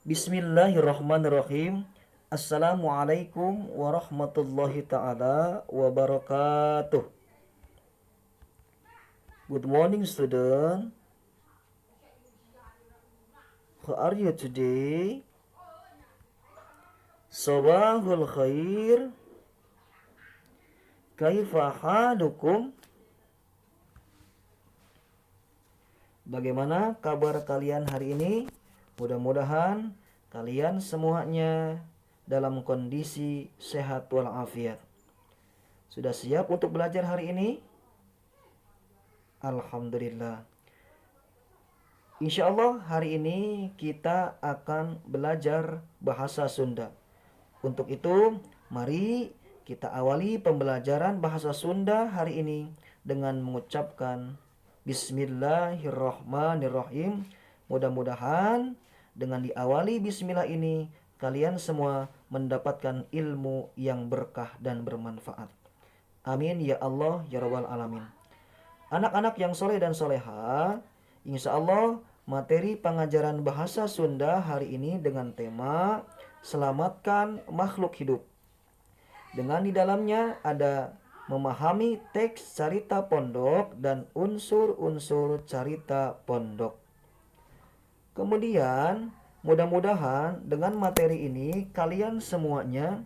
Bismillahirrahmanirrahim. Assalamualaikum warahmatullahi ta'ala wabarakatuh. Good morning, student. How are you today? Sabahul khair. Kaifa halukum? Bagaimana kabar kalian hari ini? Mudah-mudahan kalian semuanya dalam kondisi sehat walafiat. Sudah siap untuk belajar hari ini? Alhamdulillah. Insya Allah hari ini kita akan belajar bahasa Sunda. Untuk itu, mari kita awali pembelajaran bahasa Sunda hari ini dengan mengucapkan Bismillahirrahmanirrahim. Mudah-mudahan dengan diawali bismillah ini kalian semua mendapatkan ilmu yang berkah dan bermanfaat. Amin ya Allah ya Rabbal Alamin. Anak-anak yang soleh dan soleha, insya Allah materi pengajaran bahasa Sunda hari ini dengan tema Selamatkan Makhluk Hidup. Dengan di dalamnya ada memahami teks carita pondok dan unsur-unsur carita pondok. Kemudian, mudah-mudahan dengan materi ini kalian semuanya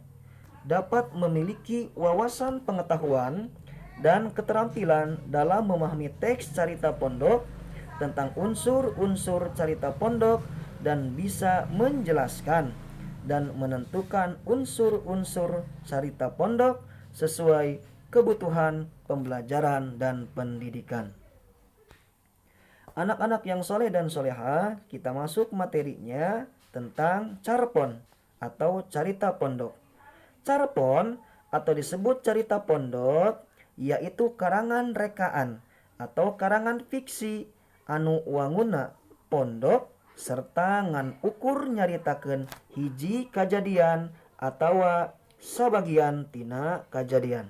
dapat memiliki wawasan pengetahuan dan keterampilan dalam memahami teks carita pondok tentang unsur-unsur carita pondok dan bisa menjelaskan dan menentukan unsur-unsur carita pondok sesuai kebutuhan pembelajaran dan pendidikan. Anak-anak yang soleh dan soleha, kita masuk materinya tentang carpon atau carita pondok. Carpon atau disebut carita pondok yaitu karangan rekaan atau karangan fiksi anu wanguna pondok serta ngan ukur nyaritakeun hiji kajadian atawa sabagian tina kajadian.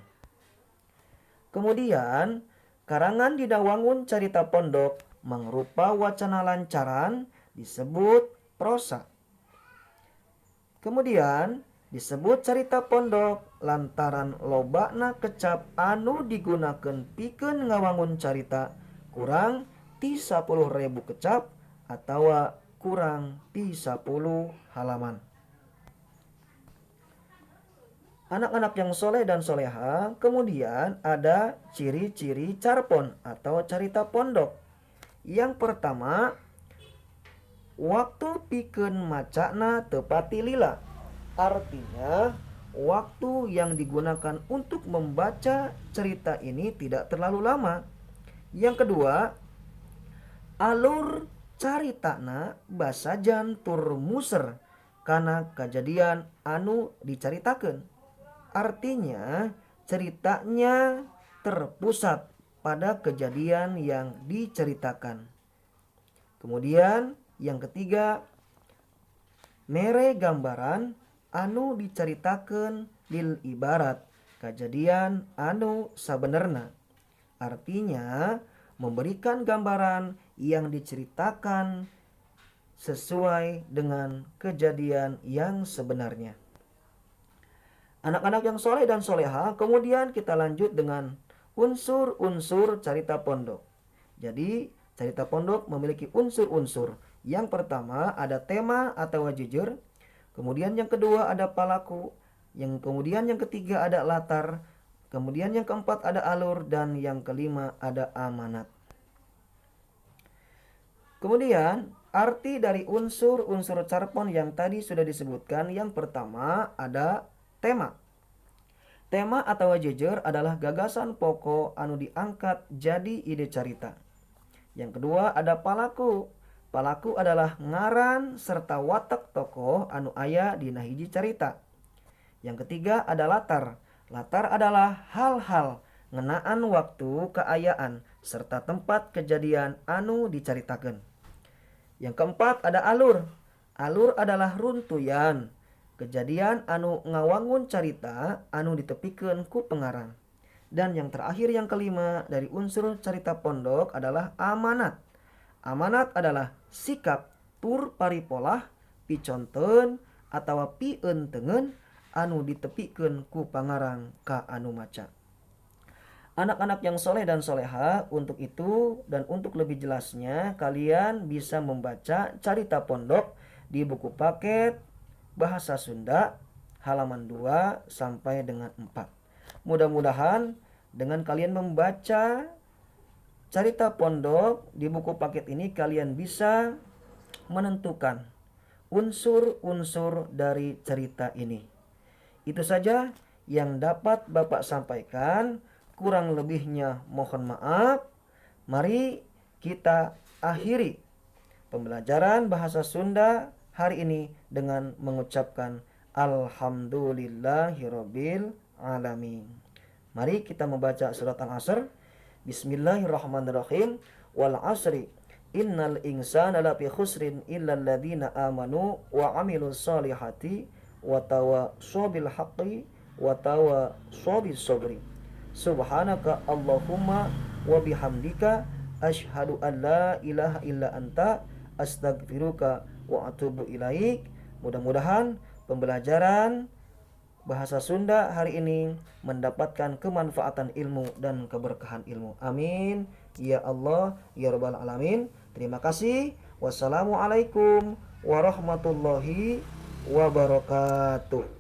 Kemudian karangan dina wangun carita pondok mangrupa wacana lancaran disebut prosa. Kemudian disebut carita pondok lantaran lobana kecap anu digunakeun pikeun ngawangun carita kurang ti 10.000 kecap atawa kurang ti 10 halaman. Anak-anak yang soleh dan soleha, kemudian ada ciri-ciri carpon atau carita pondok. Yang pertama, waktu pikeun macana teu pati lila. Artinya, waktu yang digunakan untuk membaca cerita ini tidak terlalu lama. Yang kedua, alur caritana basajan tur muser kana kajadian anu dicaritakeun. Artinya, ceritanya terpusat pada kejadian yang diceritakan. Kemudian, yang ketiga, mere gambaran anu diceritakeun lil ibarat kejadian anu sabenerna. Artinya, memberikan gambaran yang diceritakan sesuai dengan kejadian yang sebenarnya. Anak-anak yang soleh dan soleha, kemudian kita lanjut dengan unsur-unsur carita pondok. Jadi, carita pondok memiliki unsur-unsur. Yang pertama ada tema atau jujur. Kemudian yang kedua ada palaku. Kemudian yang ketiga ada latar. Kemudian yang keempat ada alur. Dan yang kelima ada amanat. Kemudian arti dari unsur-unsur carpon yang tadi sudah disebutkan. Yang pertama ada tema. Tema atau jujur adalah gagasan pokok anu diangkat jadi ide carita. Yang kedua ada palaku. Palaku adalah ngaran serta watak tokoh anu aya dina hiji carita. Yang ketiga ada latar. Latar adalah hal-hal ngenaan waktu, keayaan, serta tempat kejadian anu dicaritakeun. Yang keempat ada alur. Alur adalah runtuyan kejadian anu ngawangun carita anu ditepikeun ku pengarang. Dan yang terakhir yang kelima dari unsur carita pondok adalah amanat. Amanat adalah sikap tur paripolah piconten atawa pientengen anu ditepikeun ku pangarang ka anu maca. Anak-anak yang soleh dan soleha, untuk itu dan untuk lebih jelasnya kalian bisa membaca Carita Pondok di buku paket Bahasa Sunda halaman 2 sampai dengan 4. Mudah-mudahan dengan kalian membaca Carita Pondok di buku paket ini kalian bisa menentukan unsur-unsur dari cerita ini. Itu saja yang dapat Bapak sampaikan. Kurang lebihnya mohon maaf. Mari kita akhiri pembelajaran bahasa Sunda hari ini dengan mengucapkan Alhamdulillahirabbil alamin. Mari kita membaca surat Al-Asr. Bismillahirrahmanirrahim. Wal asri innal insana lafi khusrin illal ladzina amanu wa amilus solihati wa tawassaw bil haqqi wa tawassaw bis sabri. Subhanaka Allahumma wa bihamdika asyhadu an la ilaha illa anta astaghfiruka wa atubu ilaik. Mudah-mudahan pembelajaran bahasa Sunda hari ini mendapatkan kemanfaatan ilmu dan keberkahan ilmu. Amin ya Allah ya rabbal alamin. Terima kasih. Wassalamualaikum warahmatullahi wabarakatuh.